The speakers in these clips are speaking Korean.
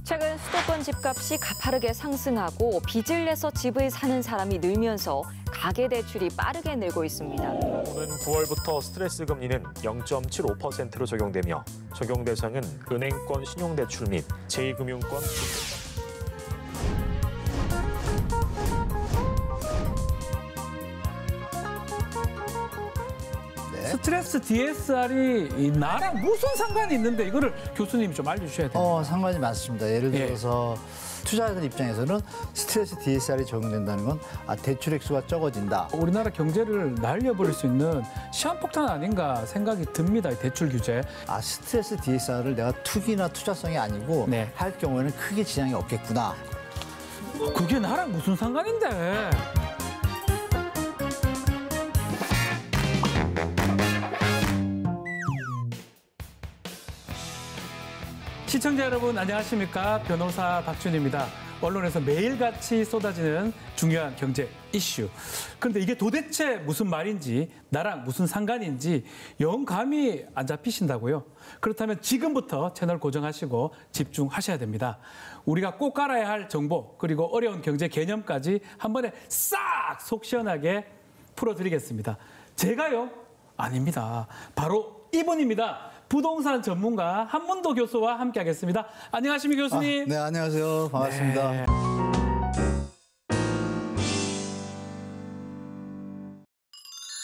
최근 수도권 집값이 가파르게 상승하고 빚을 내서 집을 사는 사람이 늘면서 가계대출이 빠르게 늘고 있습니다. 오는 9월부터 스트레스 금리는 0.75%로 적용되며 적용 대상은 은행권 신용대출 및 제2금융권 스트레스 DSR이 나랑 무슨 상관이 있는데 이거를 교수님이 좀 알려주셔야 돼요. 상관이 많습니다. 예를 들어서 투자자들 입장에서는 스트레스 DSR이 적용된다는 건 대출 액수가 적어진다. 우리나라 경제를 날려버릴 수 있는 시한폭탄 아닌가 생각이 듭니다. 이 대출 규제. 스트레스 DSR을 내가 투기나 투자성이 아니고 할 경우에는 크게 지장이 없겠구나. 그게 나랑 무슨 상관인데. 시청자 여러분 안녕하십니까? 변호사 박준입니다. 언론에서 매일같이 쏟아지는 중요한 경제 이슈. 그런데 이게 도대체 무슨 말인지 나랑 무슨 상관인지 영 감이 안 잡히신다고요? 그렇다면 지금부터 채널 고정하시고 집중하셔야 됩니다. 우리가 꼭 알아야 할 정보 그리고 어려운 경제 개념까지 한 번에 싹 속 시원하게 풀어드리겠습니다. 제가요? 아닙니다. 바로 이분입니다. 부동산 전문가 한문도 교수와 함께하겠습니다. 안녕하십니까 교수님? 네, 안녕하세요. 반갑습니다. 네.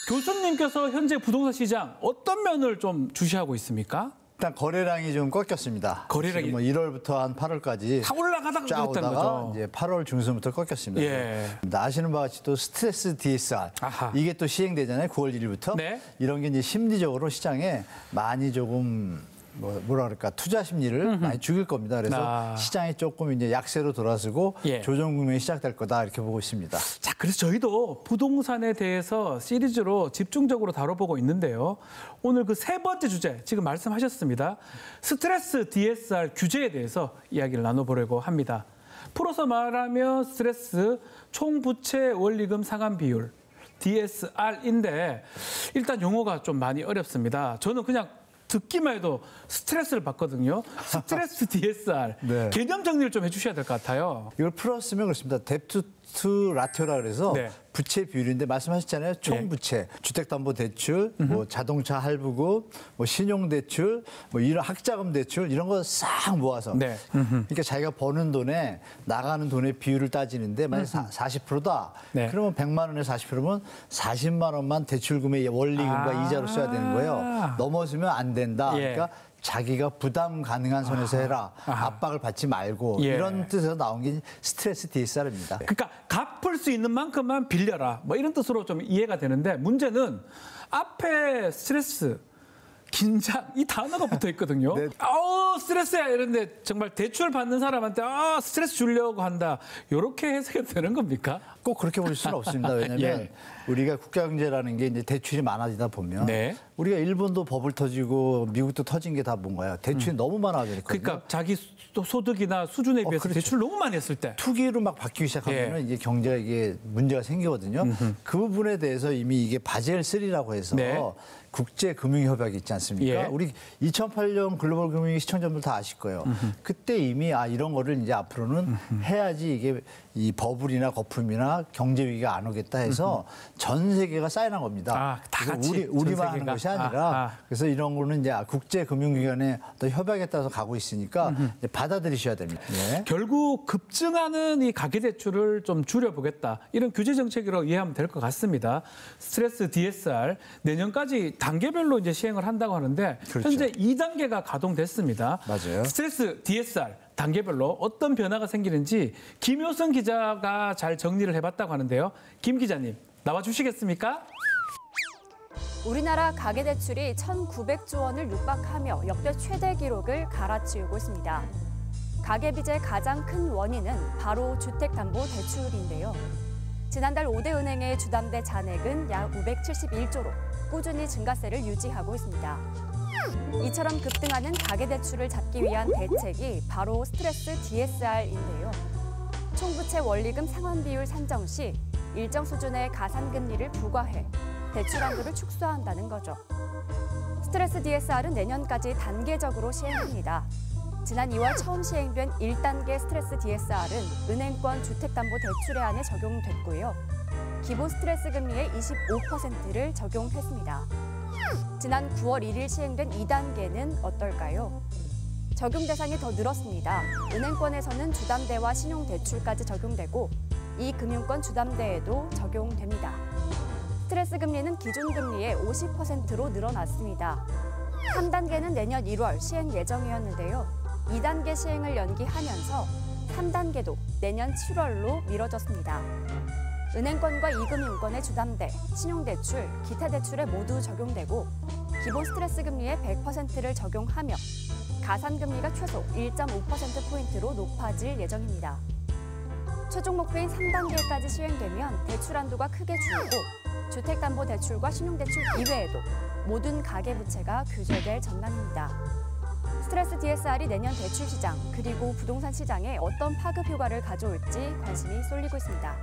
교수님께서 현재 부동산 시장 어떤 면을 좀 주시하고 있습니까? 일단 거래량이 좀 꺾였습니다. 거래량이 1월부터 한 8월까지 다 올라가다가 쫙 그랬던 오다가 거죠. 이제 8월 중순부터 꺾였습니다. 예. 아시는 바와 같이 또 스트레스 DSR 이게 또 시행되잖아요. 9월 1일부터 네. 이런 게 이제 심리적으로 시장에 많이 조금 뭐라 그럴까 투자 심리를 많이 죽일 겁니다. 그래서 시장이 조금 이제 약세로 돌아서고 조정 국면이 시작될 거다 이렇게 보고 있습니다. 자, 그래서 저희도 부동산에 대해서 시리즈로 집중적으로 다뤄보고 있는데요. 오늘 그 세 번째 주제 지금 말씀하셨습니다. 스트레스 DSR 규제에 대해서 이야기를 나눠보려고 합니다. 풀어서 말하면 스트레스 총부채 원리금 상환 비율 DSR인데 일단 용어가 좀 많이 어렵습니다. 저는 그냥 듣기만 해도 스트레스를 받거든요. 스트레스 DSR. 개념 정리를 좀 해주셔야 될 것 같아요. 이걸 풀었으면 그렇습니다. 뎁트 투 라티오라 그래서 부채 비율인데 말씀하셨잖아요. 총부채, 주택담보대출, 뭐 자동차 할부금, 뭐 신용대출, 뭐 이런 학자금 대출 이런 거 싹 모아서 그러니까 자기가 버는 돈에 나가는 돈의 비율을 따지는데 만약 40%다. 그러면 100만 원에 40%면 40만 원만 대출금의 원리금과 이자로 써야 되는 거예요. 넘어서면 안 된다. 그러니까 자기가 부담 가능한 선에서 해라. 압박을 받지 말고 이런 뜻에서 나온 게 스트레스 DSR입니다. 그러니까 갚을 수 있는 만큼만 빌려라. 뭐 이런 뜻으로 좀 이해가 되는데 문제는 앞에 스트레스, 긴장 이 단어가 붙어 있거든요. 스트레스야 이런데 정말 대출 받는 사람한테 스트레스 주려고 한다. 이렇게 해석이 되는 겁니까? 꼭 그렇게 볼 수는 없습니다. 왜냐하면 우리가 국가경제라는 게 이제 대출이 많아지다 보면 우리가 일본도 버블 터지고 미국도 터진 게 다 뭔가요? 대출이 너무 많아졌거든요. 그러니까 자기 소득이나 수준에 비해서 대출 너무 많이 했을 때 투기로 막 바뀌기 시작하면 이제 경제가 이게 문제가 생기거든요. 그 부분에 대해서 이미 이게 바젤 3라고 해서 국제금융협약이 있지 않습니까? 우리 2008년 글로벌 금융위 시청자분들 다 아실 거예요. 그때 이미 이런 거를 이제 앞으로는 해야지 이게 이 버블이나 거품이나 경제 위기가 안 오겠다 해서 전 세계가 사인한 겁니다. 다 같이 우리만 하는 것이 아니라 그래서 이런 거는 이제 국제금융기관의 어떤 협약에 따라서 가고 있으니까 이제 받아들이셔야 됩니다. 결국 급증하는 이 가계대출을 좀 줄여보겠다. 이런 규제 정책으로 이해하면 될 것 같습니다. 스트레스 DSR 내년까지 단계별로 이제 시행을 한다고 하는데 현재 2단계가 가동됐습니다. 맞아요. 스트레스 DSR 단계별로 어떤 변화가 생기는지 김효성 기자가 잘 정리를 해봤다고 하는데요. 김 기자님 나와 주시겠습니까? 우리나라 가계대출이 1,900조 원을 육박하며 역대 최대 기록을 갈아치우고 있습니다. 가계빚의 가장 큰 원인은 바로 주택담보대출인데요. 지난달 5대 은행의 주담대 잔액은 약 571조로 꾸준히 증가세를 유지하고 있습니다. 이처럼 급등하는 가계대출을 잡기 위한 대책이 바로 스트레스 DSR인데요. 총부채 원리금 상환 비율 산정 시 일정 수준의 가산금리를 부과해 대출 한도를 축소한다는 거죠. 스트레스 DSR은 내년까지 단계적으로 시행합니다. 지난 2월 처음 시행된 1단계 스트레스 DSR은 은행권 주택담보대출에 한해 적용됐고요. 기본 스트레스 금리의 25%를 적용했습니다. 지난 9월 1일 시행된 2단계는 어떨까요? 적용 대상이 더 늘었습니다. 은행권에서는 주담대와 신용대출까지 적용되고 이 금융권 주담대에도 적용됩니다. 스트레스 금리는 기존 금리의 50%로 늘어났습니다. 3단계는 내년 1월 시행 예정이었는데요. 2단계 시행을 연기하면서 3단계도 내년 7월로 미뤄졌습니다. 은행권과 이금융권의 주담대, 신용대출, 기타 대출에 모두 적용되고 기본 스트레스 금리의 100%를 적용하며 가산금리가 최소 1.5%포인트로 높아질 예정입니다. 최종 목표인 3단계까지 시행되면 대출 한도가 크게 줄고 주택담보대출과 신용대출 이외에도 모든 가계부채가 규제될 전망입니다. 스트레스 DSR이 내년 대출 시장 그리고 부동산 시장에 어떤 파급 효과를 가져올지 관심이 쏠리고 있습니다.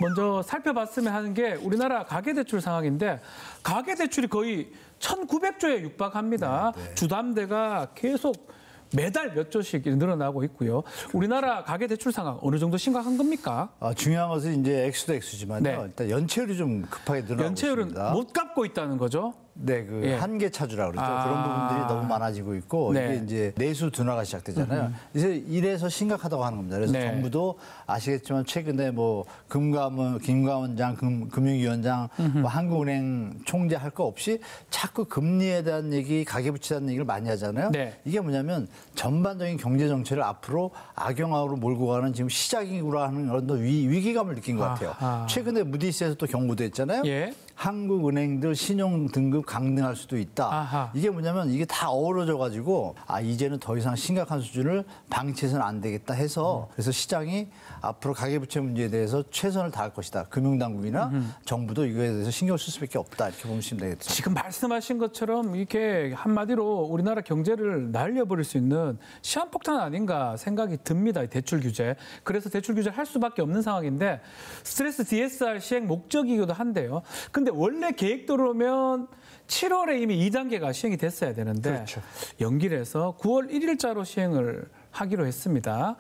먼저 살펴봤으면 하는 게 우리나라 가계대출 상황인데 가계대출이 거의 1,900조에 육박합니다. 네. 주담대가 계속 매달 몇 조씩 늘어나고 있고요. 우리나라 가계대출 상황 어느 정도 심각한 겁니까? 중요한 것은 이제 액수도 액수지만요. 네. 일단 연체율이 좀 급하게 늘어나고 연체율은 있습니다. 못 갚고 있다는 거죠? 네, 그 예. 한계 차주라고 그러죠. 아. 그런 부분들이 너무 많아지고 있고 네. 이게 이제 내수 둔화가 시작되잖아요. 이제 이래서 심각하다고 하는 겁니다. 그래서 네. 정부도 아시겠지만 최근에 뭐 김광원장 금융위원장 뭐 한국은행 총재 할 거 없이 자꾸 금리에 대한 얘기, 가계부채에 대한 얘기를 많이 하잖아요. 네. 이게 뭐냐면 전반적인 경제 정책을 앞으로 악영향으로 몰고 가는 지금 시작이구나 하는 그런 위기감을 느낀 것 같아요. 아하. 최근에 무디스에서 또 경고도 했잖아요. 예. 한국은행들 신용 등급 강등할 수도 있다. 아하. 이게 뭐냐면 이게 다 어우러져 가지고 이제는 더 이상 심각한 수준을 방치해서는 안 되겠다 해서 그래서 시장이 앞으로 가계부채 문제에 대해서 최선을 다할 것이다. 금융당국이나 정부도 이거에 대해서 신경 쓸 수밖에 없다. 이렇게 보면 되겠습니다. 지금 말씀하신 것처럼 이렇게 한마디로 우리나라 경제를 날려버릴 수 있는 시한폭탄 아닌가 생각이 듭니다. 이 대출 규제. 그래서 대출 규제를 할 수밖에 없는 상황인데 스트레스 DSR 시행 목적이기도 한데요. 근데 원래 계획대로면 7월에 이미 2단계가 시행이 됐어야 되는데 그렇죠. 연기를 해서 9월 1일자로 시행을 하기로 했습니다.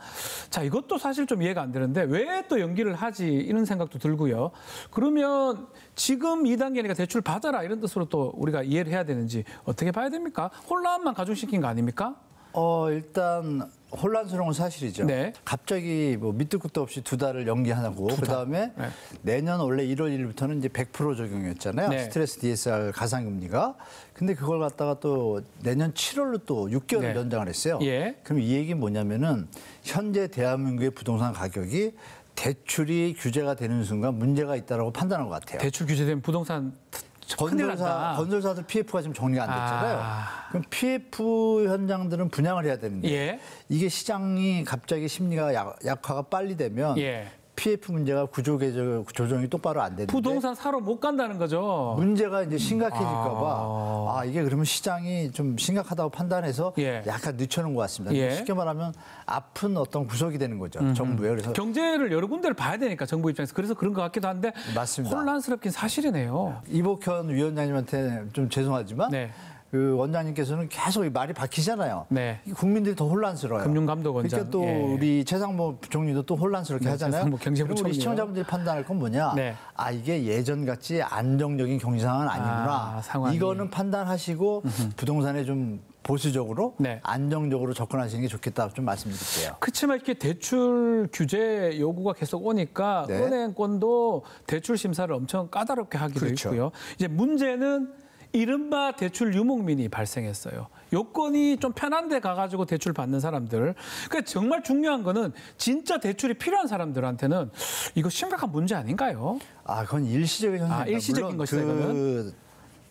자, 이것도 사실 좀 이해가 안 되는데 왜 또 연기를 하지 이런 생각도 들고요. 그러면 지금 2단계니까 대출 받아라 이런 뜻으로 또 우리가 이해를 해야 되는지 어떻게 봐야 됩니까? 혼란만 가중시킨 거 아닙니까? 일단 혼란스러운 건 사실이죠. 네. 갑자기 뭐 밑도 끝도 없이 2달을 연기하고 그다음에 네. 내년 원래 1월 1일부터는 이제 100% 적용이었잖아요. 네. 스트레스 DSR 가산금리가. 근데 그걸 갖다가 또 내년 7월로 또 6개월을 네. 연장을 했어요. 예. 그럼 이 얘기는 뭐냐면은 현재 대한민국의 부동산 가격이 대출이 규제가 되는 순간 문제가 있다라고 판단한 것 같아요. 대출 규제되면 부동산 큰일 난다. 건설사들 PF가 지금 정리가 안 됐잖아요. 그럼 PF 현장들은 분양을 해야 되는데 예. 이게 시장이 갑자기 심리가 약화가 빨리 되면 예. PF 문제가 구조 조정이 똑바로 안 되는데 부동산 사러 못 간다는 거죠. 문제가 이제 심각해질까 봐 이게 그러면 시장이 좀 심각하다고 판단해서 예. 약간 늦춰놓은 것 같습니다. 예. 쉽게 말하면 아픈 어떤 구석이 되는 거죠. 정부에. 그래서 경제를 여러 군데를 봐야 되니까 정부 입장에서 그래서 그런 것 같기도 한데 맞습니다. 혼란스럽긴 사실이네요. 이복현 위원장님한테 좀 죄송하지만 네. 그 원장님께서는 계속 이 말이 박히잖아요. 네. 국민들이 더 혼란스러워요. 금융감독원장. 그러니까 또 예. 우리 최상목 부총리도 또 혼란스럽게 네, 하잖아요. 최상목 경제부총리요. 그리고 우리 시청자분들이 판단할 건 뭐냐? 네. 이게 예전같이 안정적인 경제 상황은 아니구나. 상황이. 이거는 판단하시고 부동산에 좀 보수적으로 네. 안정적으로 접근하시는 게 좋겠다 좀 말씀드릴게요. 그렇지만 이렇게 대출 규제 요구가 계속 오니까 네. 은행권도 대출 심사를 엄청 까다롭게 하기도 그렇죠. 있고요. 이제 문제는 이른바 대출 유목민이 발생했어요. 요건이 좀 편한 데 가가지고 대출 받는 사람들. 그러니까 정말 중요한 거는 진짜 대출이 필요한 사람들한테는 이거 심각한 문제 아닌가요? 그건 일시적인 현상입니다. 일시적인 물론 것이다, 이거는?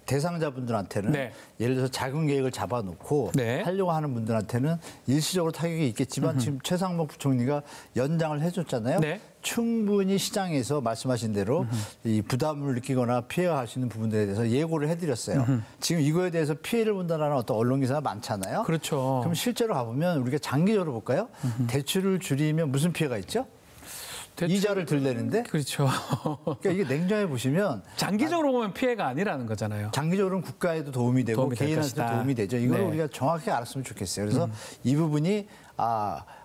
대상자분들한테는 네. 예를 들어서 자금 계획을 잡아놓고 네. 하려고 하는 분들한테는 일시적으로 타격이 있겠지만 지금 최상목 부총리가 연장을 해줬잖아요. 네. 충분히 시장에서 말씀하신 대로 이 부담을 느끼거나 피해가 갈 수 있는 부분들에 대해서 예고를 해드렸어요. 지금 이거에 대해서 피해를 본다는 어떤 언론 기사가 많잖아요. 그렇죠. 그럼 실제로 가보면 우리가 장기적으로 볼까요? 대출을 줄이면 무슨 피해가 있죠? 이자를 덜 내는데. 그렇죠. 그러니까 이게 냉정해 보시면 장기적으로 보면 피해가 아니라는 거잖아요. 장기적으로는 국가에도 도움이 되고 개인한테도 도움이 되죠. 이걸 네. 우리가 정확히 알았으면 좋겠어요. 그래서 이 부분이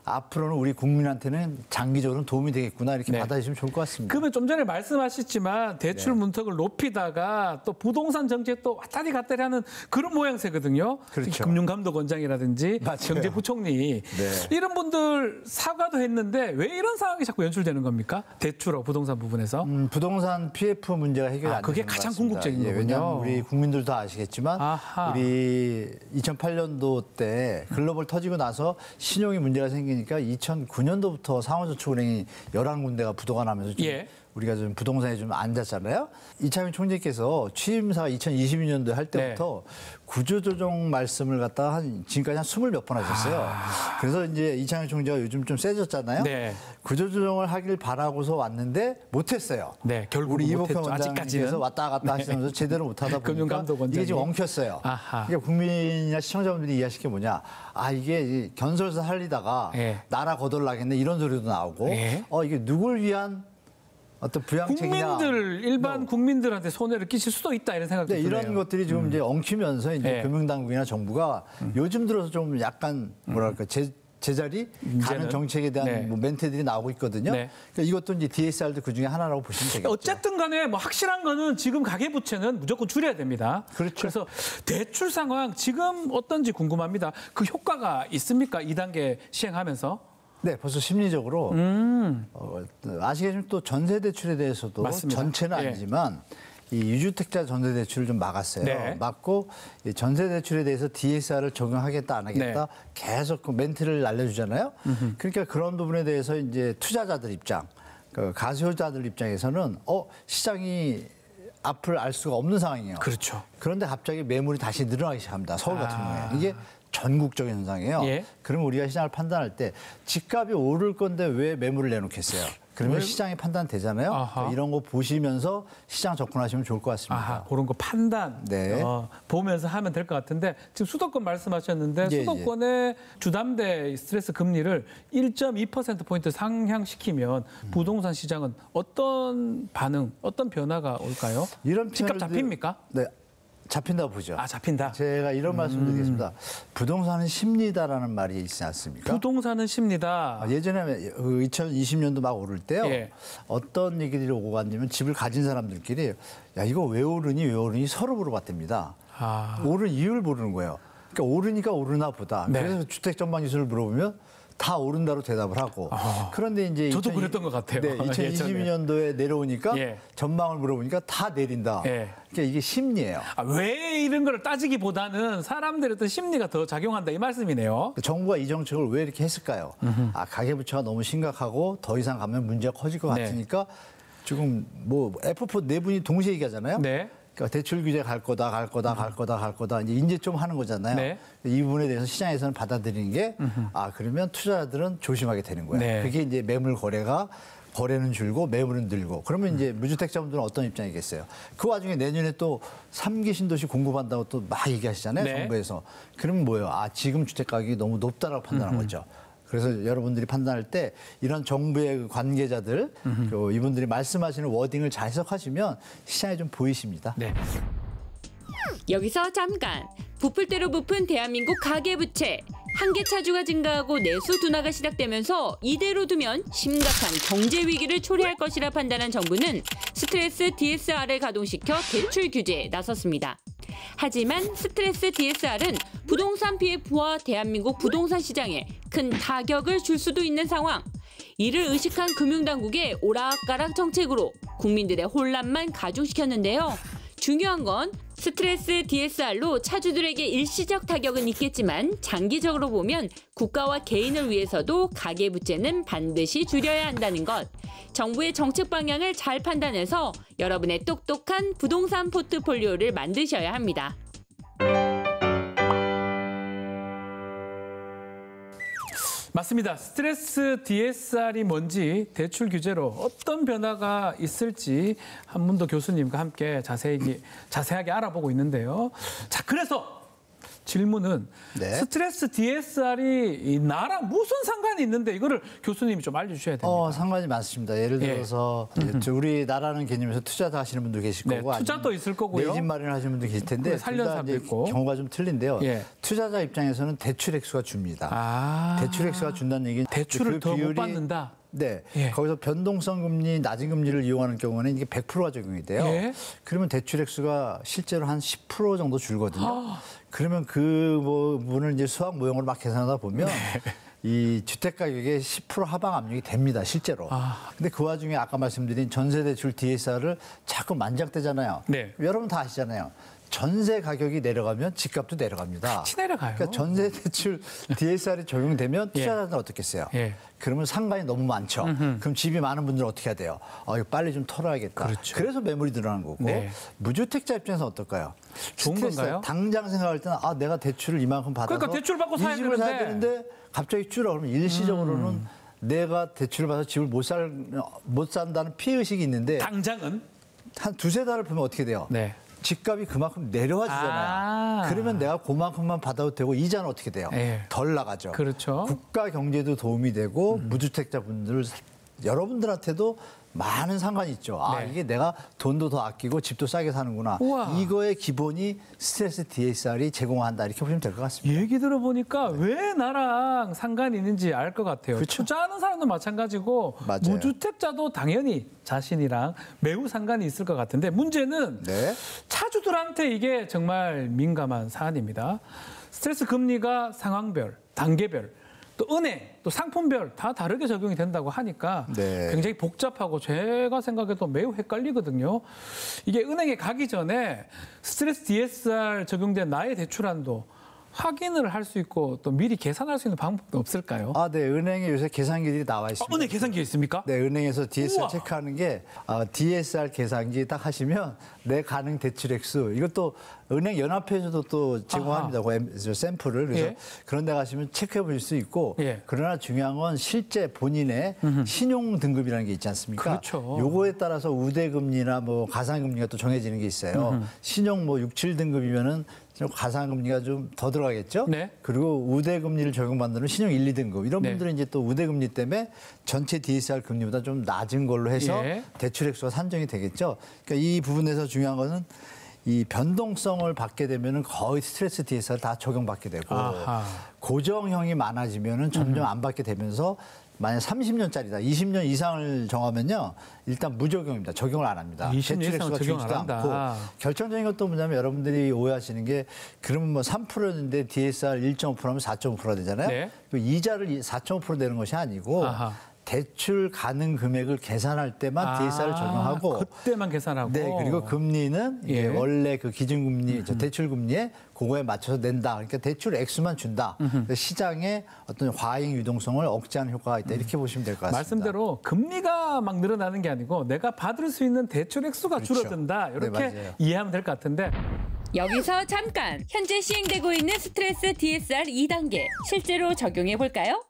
앞으로는 우리 국민한테는 장기적으로는 도움이 되겠구나 이렇게 네. 받아주시면 좋을 것 같습니다. 그러면 좀 전에 말씀하셨지만 대출 네. 문턱을 높이다가 또 부동산 정책도 왔다리 갔다리 하는 그런 모양새거든요. 그렇죠. 금융감독원장이라든지 맞아요. 경제부총리 네. 이런 분들 사과도 했는데 왜 이런 상황이 자꾸 연출되는 겁니까? 대출하고 부동산 부분에서. 부동산 PF 문제가 해결이 안 되는 그게 것 가장 같습니다. 궁극적인 거군요. 왜냐하면 우리 국민들도 아시겠지만 아하. 우리 2008년도 때 글로벌 터지고 나서 신용이 문제가 생기니까 2009년도부터 상호저축은행이 11군데가 부도가 나면서 좀 예. 우리가 좀 부동산에 좀 앉았잖아요. 이창용 총재께서 취임사가 2022년도에 할 때부터 구조조정 말씀을 갖다가 지금까지 한 20몇 번 하셨어요. 그래서 이제 이창용 총재가 요즘 좀 세졌잖아요. 네. 구조조정을 하길 바라고서 왔는데 못했어요. 네, 결국 우리 이복현 못했죠. 원장님께서 아직까지는. 왔다 갔다 하시면서 제대로 못하다 보니까 금융감독원장이. 이게 지금 엉켰어요. 아하. 그러니까 국민이나 시청자분들이 이해하실 게 뭐냐. 이게 견솔서 살리다가 예. 나라 거덜나겠네 이런 소리도 나오고 예. 이게 누굴 위한 어떤 부양책이냐. 일반 국민들한테 손해를 끼칠 수도 있다 이런 생각도 네, 드네요. 이런 것들이 지금 이제 엉키면서 이제 네. 금융당국이나 정부가 요즘 들어서 좀 약간 뭐랄까 제자리 가는 정책에 대한 네. 뭐 멘트들이 나오고 있거든요. 네. 그러니까 이것도 이제 DSR도 그 중에 하나라고 보시면 되겠죠. 어쨌든 간에 뭐 확실한 거는 지금 가계부채는 무조건 줄여야 됩니다. 그렇죠. 그래서 대출 상황 지금 어떤지 궁금합니다. 그 효과가 있습니까? 2단계 시행하면서? 네, 벌써 심리적으로 아시겠지만 또 전세 대출에 대해서도 맞습니다. 전체는 예. 아니지만 이 유주택자 전세 대출을 좀 막았어요. 네. 막고 이 전세 대출에 대해서 DSR을 적용하겠다 안 하겠다 네. 계속 그 멘트를 날려주잖아요. 그러니까 그런 부분에 대해서 이제 투자자들 입장, 그 가세호자들 입장에서는 시장이 앞을 알 수가 없는 상황이에요. 그렇죠. 그런데 갑자기 매물이 다시 늘어나기 시작합니다. 서울 같은 경우에. 이게 전국적인 현상이에요. 예. 그러면 우리가 시장을 판단할 때 집값이 오를 건데 왜 매물을 내놓겠어요? 그러면 시장이 판단되잖아요. 그러니까 이런 거 보시면서 시장 접근하시면 좋을 것 같습니다. 그런 거 판단 네. 보면서 하면 될 것 같은데 지금 수도권 말씀하셨는데 예, 수도권의 주담대 스트레스 금리를 1.2%포인트 상향시키면 부동산 시장은 어떤 반응, 어떤 변화가 올까요? 이런 집값 표현을- 잡힙니까? 네. 잡힌다고 보죠. 잡힌다. 제가 이런 말씀드리겠습니다. 부동산은 심리다라는 말이 있지 않습니까? 부동산은 심리다. 예전에 2020년도 막 오를 때요. 예. 어떤 얘기들이 오고 갔냐면 집을 가진 사람들끼리 야 이거 왜 오르니 서로 물어봤답니다. 오른 이유를 모르는 거예요. 그러니까 오르니까 오르나 보다. 네. 그래서 주택 전망 지수를 물어보면 다 오른다로 대답을 하고. 그런데 이제 저도 그랬던 것 같아요. 네, 2022년도에 내려오니까 예. 전망을 물어보니까 다 내린다. 예. 그러니까 이게 심리예요. 왜 이런 걸 따지기보다는 사람들의 어떤 심리가 더 작용한다 이 말씀이네요. 정부가 이 정책을 왜 이렇게 했을까요? 가계부채가 너무 심각하고 더 이상 가면 문제가 커질 것 네. 같으니까 지금 뭐 F4 네 분이 동시에 얘기하잖아요. 네. 그러니까 대출 규제 갈 거다. 이제 좀 하는 거잖아요. 네. 이 부분에 대해서 시장에서는 받아들이는 게 그러면 투자자들은 조심하게 되는 거예요. 네. 그게 이제 거래는 줄고 매물은 늘고 그러면 이제 무주택자분들은 어떤 입장이겠어요? 그 와중에 내년에 또 3기 신도시 공급한다고 또 막 얘기하시잖아요. 네. 정부에서. 그러면 뭐예요? 지금 주택 가격이 너무 높다라고 판단한 거죠. 그래서 여러분들이 판단할 때 이런 정부의 그 관계자들 이분들이 말씀하시는 워딩을 잘 해석하시면 시장에 좀 보이십니다. 네. 여기서 잠깐. 부풀 대로 부푼 대한민국 가계부채. 한계 차주가 증가하고 내수 둔화가 시작되면서 이대로 두면 심각한 경제 위기를 초래할 것이라 판단한 정부는 스트레스 DSR을 가동시켜 대출 규제에 나섰습니다. 하지만 스트레스 DSR은 부동산 PF와 대한민국 부동산 시장에 큰 타격을 줄 수도 있는 상황. 이를 의식한 금융당국의 오락가락 정책으로 국민들의 혼란만 가중시켰는데요. 중요한 건 스트레스 DSR로 차주들에게 일시적 타격은 있겠지만 장기적으로 보면 국가와 개인을 위해서도 가계부채는 반드시 줄여야 한다는 것. 정부의 정책 방향을 잘 판단해서 여러분의 똑똑한 부동산 포트폴리오를 만드셔야 합니다. 맞습니다. 스트레스 DSR이 뭔지 대출 규제로 어떤 변화가 있을지 한문도 교수님과 함께 자세하게 알아보고 있는데요. 자, 그래서 질문은 네. 스트레스 DSR이 나랑 무슨 상관이 있는데 이거를 교수님이 좀 알려주셔야 됩니다. 상관이 많습니다. 예를 들어서 우리나라는 개념에서 투자도 하시는 분도 계실 네, 거고 투자도 있을 거고요. 내 집 마련하시는 분도 계실 텐데 살려는 사람도 있고. 경우가 좀 틀린데요. 예. 투자자 입장에서는 대출 액수가 줍니다. 대출 액수가 준다는 얘기는 대출을 그 더 못 비율이 받는다. 네. 예. 거기서 변동성 금리, 낮은 금리를 이용하는 경우는 이게 100%가 적용이 돼요. 예. 그러면 대출 액수가 실제로 한 10% 정도 줄거든요. 그러면 그 부분을 이제 수학 모형으로 막 계산하다 보면 이 주택 가격에 10% 하방 압력이 됩니다, 실제로. 근데 그 와중에 아까 말씀드린 전세 대출 DSR을 자꾸 만작대잖아요. 네. 여러분 다 아시잖아요. 전세 가격이 내려가면 집값도 내려갑니다. 같이 내려가요. 그러니까 전세 대출 DSR이 적용되면 예. 투자자들은 어떻게 했어요? 예. 그러면 상관이 너무 많죠. 그럼 집이 많은 분들은 어떻게 해야 돼요? 이거 빨리 좀 털어야겠다. 그렇죠. 그래서 매물이 늘어나는 거고 네. 무주택자 입장에서 어떨까요? 좋은 스트레스, 건가요? 당장 생각할 때는 내가 대출을 이만큼 받아서 그러니까 대출 받고 사야 이 집을 사야 되는데 갑자기 줄어. 그러면 일시적으로는 내가 대출을 받아서 집을 못 산다는 피해의식이 있는데 당장은 한 두세 달을 보면 어떻게 돼요? 네. 집값이 그만큼 내려와 주잖아요. 그러면 내가 그만큼만 받아도 되고 이자는 어떻게 돼요? 예. 덜 나가죠. 그렇죠. 국가 경제도 도움이 되고 무주택자분들 여러분들한테도 많은 상관이 있죠. 네. 이게 내가 돈도 더 아끼고 집도 싸게 사는구나. 우와. 이거의 기본이 스트레스 DSR이 제공한다. 이렇게 보시면 될 것 같습니다. 얘기 들어보니까 왜 나랑 상관이 있는지 알 것 같아요. 그렇죠. 투자하는 사람도 마찬가지고 맞아요. 무주택자도 당연히 자신이랑 매우 상관이 있을 것 같은데 문제는 네. 차주들한테 이게 정말 민감한 사안입니다. 스트레스 금리가 상황별, 단계별, 또 은행, 또 상품별 다 다르게 적용이 된다고 하니까 네. 굉장히 복잡하고 제가 생각해도 매우 헷갈리거든요. 이게 은행에 가기 전에 스트레스 DSR 적용된 나의 대출한도 확인을 할 수 있고 또 미리 계산할 수 있는 방법도 없을까요? 네. 은행에 요새 계산기들이 나와 있습니다. 은행 계산기 있습니까? 네, 은행에서 DSR 우와. 체크하는 게 DSR 계산기 딱 하시면 내 가능 대출 액수 이것도 은행 연합회에서도 또 제공합니다. 그 샘플을 그래서 예. 그런 데 가시면 체크해 보실 수 있고 예. 그러나 중요한 건 실제 본인의 신용 등급이라는 게 있지 않습니까? 그렇죠. 요거에 따라서 우대금리나 뭐 가상금리가 또 정해지는 게 있어요. 신용 뭐 6, 7등급이면은 가상금리가 좀 더 들어가겠죠. 네. 그리고 우대금리를 적용받는 신용 1, 2등급 이런 네. 분들은 이제 또 우대금리 때문에 전체 DSR 금리보다 좀 낮은 걸로 해서 예. 대출 액수가 산정이 되겠죠. 그러니까 이 부분에서 중요한 거는 이 변동성을 받게 되면은 거의 스트레스 DSR 다 적용받게 되고 고정형이 많아지면은 점점 안 받게 되면서 만약 30년짜리다, 20년 이상을 정하면요, 일단 무적용입니다. 적용을 안 합니다. 20년 대출 이상 액수가 적용 안 줄지도 한다. 않고 결정적인 것도 뭐냐면 여러분들이 오해하시는 게 그러면 뭐 3%였는데 DSR 1.5%하면 4.5%가 되잖아요. 네. 그 이자를 4.5% 내는 것이 아니고 대출 가능 금액을 계산할 때만 DSR을 적용하고 그때만 계산하고 네, 그리고 금리는 예. 이제 원래 그 기준금리, 대출 금리에 그거에 맞춰서 낸다. 그러니까 대출 액수만 준다. 시장에 어떤 과잉 유동성을 억제하는 효과가 있다. 이렇게 보시면 될 것 같습니다. 말씀대로 금리가 막 늘어나는 게 아니고 내가 받을 수 있는 대출 액수가 그렇죠. 줄어든다. 이렇게 네, 이해하면 될 것 같은데 여기서 잠깐! 현재 시행되고 있는 스트레스 DSR 2단계 실제로 적용해 볼까요?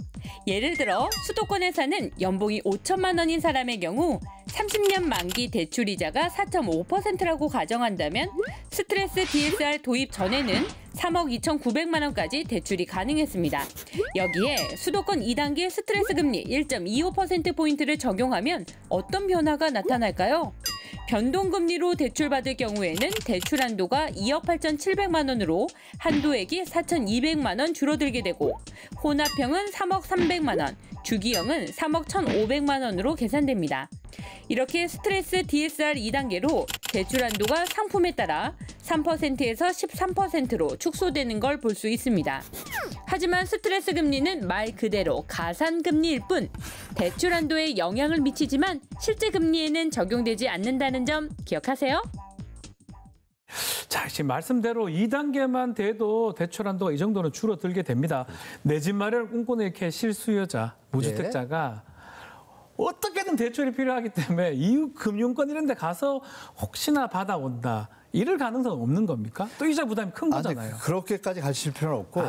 예를 들어 수도권에 사는 연봉이 5천만 원인 사람의 경우 30년 만기 대출이자가 4.5%라고 가정한다면 스트레스 DSR 도입 전에는 3억 2,900만 원까지 대출이 가능했습니다. 여기에 수도권 2단계 스트레스 금리 1.25%포인트를 적용하면 어떤 변화가 나타날까요? 변동금리로 대출받을 경우에는 대출 한도가 2억 8,700만 원으로 한도액이 4,200만 원 줄어들게 되고 혼합형은 3억 300만 원, 주기형은 3억 1,500만 원으로 계산됩니다. 이렇게 스트레스 DSR 2단계로 대출 한도가 상품에 따라 3%에서 13%로 축소되는 걸 볼 수 있습니다. 하지만 스트레스 금리는 말 그대로 가산금리일 뿐 대출 한도에 영향을 미치지만 실제 금리에는 적용되지 않는다는 점 기억하세요. 자, 지금 말씀대로 2단계만 돼도 대출 한도가 이 정도는 줄어들게 됩니다. 내 집 마련을 꿈꾸는 이렇게 실수요자, 무주택자가 어떻게든 대출이 필요하기 때문에 이후 금융권 이런 데 가서 혹시나 받아온다. 이럴 가능성은 없는 겁니까? 또 이자 부담이 큰 거잖아요. 그렇게까지 가실 필요는 없고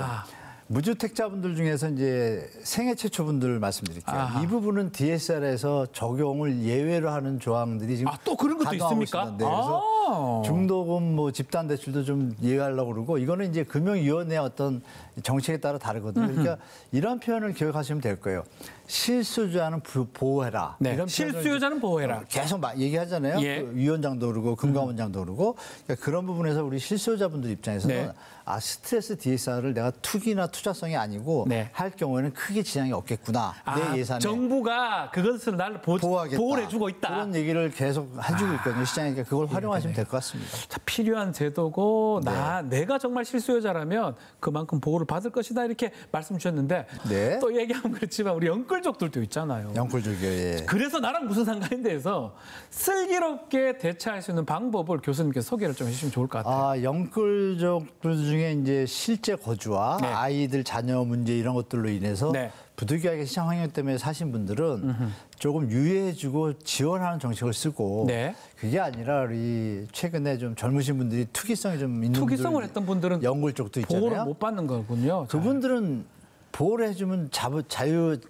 무주택자분들 중에서 이제 생애 최초 분들 말씀드릴게요. 아하. 이 부분은 DSR에서 적용을 예외로 하는 조항들이 지금 또 그런 것도 가동하고 있습니까? 있습니다. 네, 그래서 중도금 뭐 집단 대출도 좀 예외하려고 그러고 이거는 이제 금융위원회의 어떤 정책에 따라 다르거든요. 그러니까 이런 표현을 기억하시면 될 거예요. 실수요자는 보호해라. 네. 이런 실수요자는 보호해라. 계속 얘기하잖아요. 예. 그 위원장도 그러고 금감원장도 그러고 그러니까 그런 부분에서 우리 실수요자분들 입장에서는 네. 스트레스 DSR을 내가 투기나 투자성이 아니고 네. 할 경우에는 크게 지장이 없겠구나. 내 예산에 정부가 그것을 나를 보호하겠다. 보호를 해주고 있다. 그런 얘기를 계속 해주고 있거든요. 시장이니까 그걸 활용하시면 될 것 같습니다. 자, 필요한 제도고 내가 정말 실수요자라면 그만큼 보호를 받을 것이다 이렇게 말씀 주셨는데 네. 또 얘기하면 그렇지만 우리 영끌족들도 있잖아요. 영끌족이요. 예. 그래서 나랑 무슨 상관인데 해서 슬기롭게 대처할 수 있는 방법을 교수님께서 소개를 좀 해주시면 좋을 것 같아요. 영끌족들 중에 이제 실제 거주와 네. 아이들 자녀 문제 이런 것들로 인해서 네. 부득이하게 시장 환경 때문에 사신 분들은 조금 유예해주고 지원하는 정책을 쓰고 네. 그게 아니라 우리 최근에 좀 젊으신 분들이 투기성이 좀 있는 투기성을 했던 분들은 영끌족도 있잖아요. 보호를 못 받는 거군요. 그분들은 보호를 해주면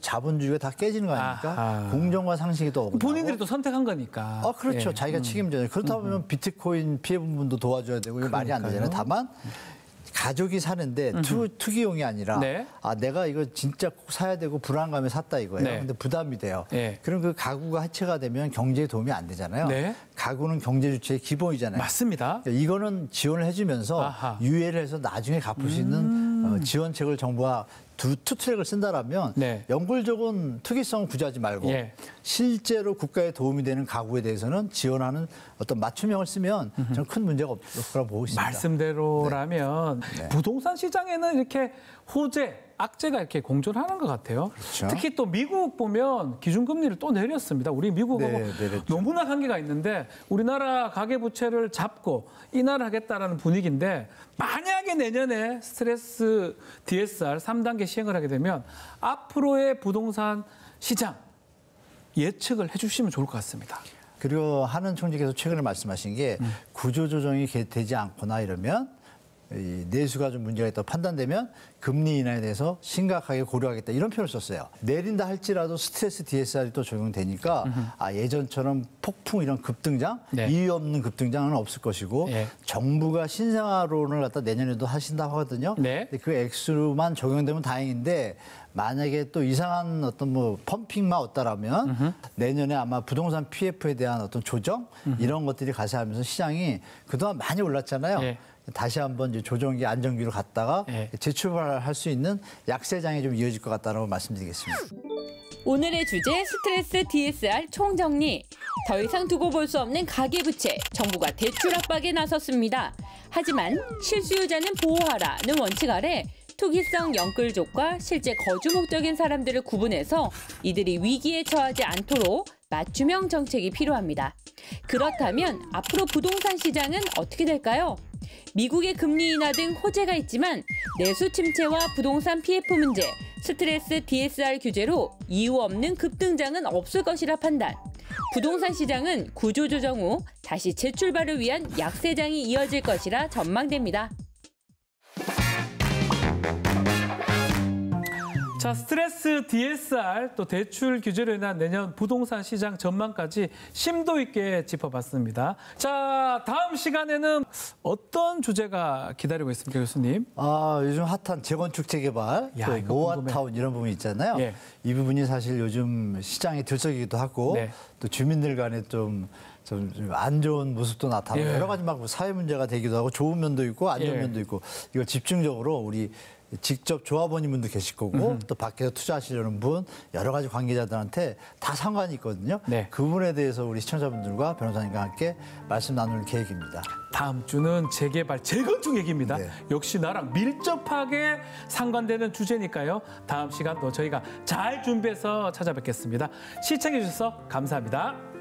자본주의가 다 깨지는 거 아닙니까? 아하. 공정과 상식이 또 어긋나고. 본인들이 또 선택한 거니까. 그렇죠. 예. 자기가 책임져요. 그렇다 보면 비트코인 피해본 분도 도와줘야 되고 이거 말이 안 되잖아요. 다만 가족이 사는데 투기용이 아니라 네. 내가 이거 진짜 꼭 사야 되고 불안감에 샀다 이거예요. 네. 근데 부담이 돼요. 네. 그럼 그 가구가 해체가 되면 경제에 도움이 안 되잖아요. 네. 가구는 경제 주체의 기본이잖아요. 맞습니다. 그러니까 이거는 지원을 해주면서 아하. 유예를 해서 나중에 갚을 수 있는 지원책을 정부가 투 트랙을 쓴다라면 네. 영끌족은 투기성을 구제하지 말고 예. 실제로 국가에 도움이 되는 가구에 대해서는 지원하는 어떤 맞춤형을 쓰면 저는 큰 문제가 없을 거라고 보고 있습니다. 말씀대로라면 네. 부동산 시장에는 이렇게 호재, 악재가 이렇게 공존하는 것 같아요. 그렇죠. 특히 또 미국 보면 기준금리를 또 내렸습니다. 우리 미국하고 네, 내렸죠. 너무나 한계가 있는데 우리나라 가계부채를 잡고 인하하겠다라는 분위기인데 만약에 내년에 스트레스 DSR 3단계 시행을 하게 되면 앞으로의 부동산 시장 예측을 해주시면 좋을 것 같습니다. 그리고 한은 총재께서 최근에 말씀하신 게 구조조정이 되지 않거나 이러면 이 내수가 좀 문제가 있다고 판단되면 금리 인하에 대해서 심각하게 고려하겠다 이런 표현을 썼어요. 내린다 할지라도 스트레스 DSR이 또 적용되니까 예전처럼 폭풍 이런 급등장, 네. 이유 없는 급등장은 없을 것이고 네. 정부가 신생아론을 갖다 내년에도 하신다고 하거든요. 네. 근데 그 액수만 적용되면 다행인데 만약에 또 이상한 어떤 뭐 펌핑만 없다라면 내년에 아마 부동산 PF에 대한 어떤 조정 이런 것들이 가세하면서 시장이 그동안 많이 올랐잖아요. 네. 다시 한번 이제 조정기 안정기로 갔다가 네. 재출발할 수 있는 약세장이 좀 이어질 것 같다고 말씀드리겠습니다. 오늘의 주제 스트레스 DSR 총정리. 더 이상 두고 볼 수 없는 가계부채, 정부가 대출 압박에 나섰습니다. 하지만 실수요자는 보호하라는 원칙 아래 투기성 영끌족과 실제 거주 목적인 사람들을 구분해서 이들이 위기에 처하지 않도록 맞춤형 정책이 필요합니다. 그렇다면 앞으로 부동산 시장은 어떻게 될까요? 미국의 금리 인하 등 호재가 있지만 내수 침체와 부동산 PF 문제, 스트레스 DSR 규제로 이유 없는 급등장은 없을 것이라 판단. 부동산 시장은 구조조정 후 다시 재출발을 위한 약세장이 이어질 것이라 전망됩니다. 자, 스트레스 DSR 또 대출 규제로 인한 내년 부동산 시장 전망까지 심도 있게 짚어봤습니다. 자, 다음 시간에는 어떤 주제가 기다리고 있습니까, 교수님? 요즘 핫한 재건축 재개발, 야, 또 이거 모아타운 이런 부분이 있잖아요. 예. 이 부분이 사실 요즘 시장의 들썩이기도 하고 네. 또 주민들 간에 좀 안 좋은 모습도 나타나고 예. 여러 가지 막 사회 문제가 되기도 하고 좋은 면도 있고 안 좋은 예. 면도 있고 이걸 집중적으로 우리 직접 조합원님분도 계실 거고 또 밖에서 투자하시려는 분 여러 가지 관계자들한테 다 상관이 있거든요. 네. 그 부분에 대해서 우리 시청자분들과 변호사님과 함께 말씀 나눌 계획입니다. 다음 주는 재개발, 재건축 얘기입니다. 네. 역시 나랑 밀접하게 상관되는 주제니까요. 다음 시간도 저희가 잘 준비해서 찾아뵙겠습니다. 시청해 주셔서 감사합니다.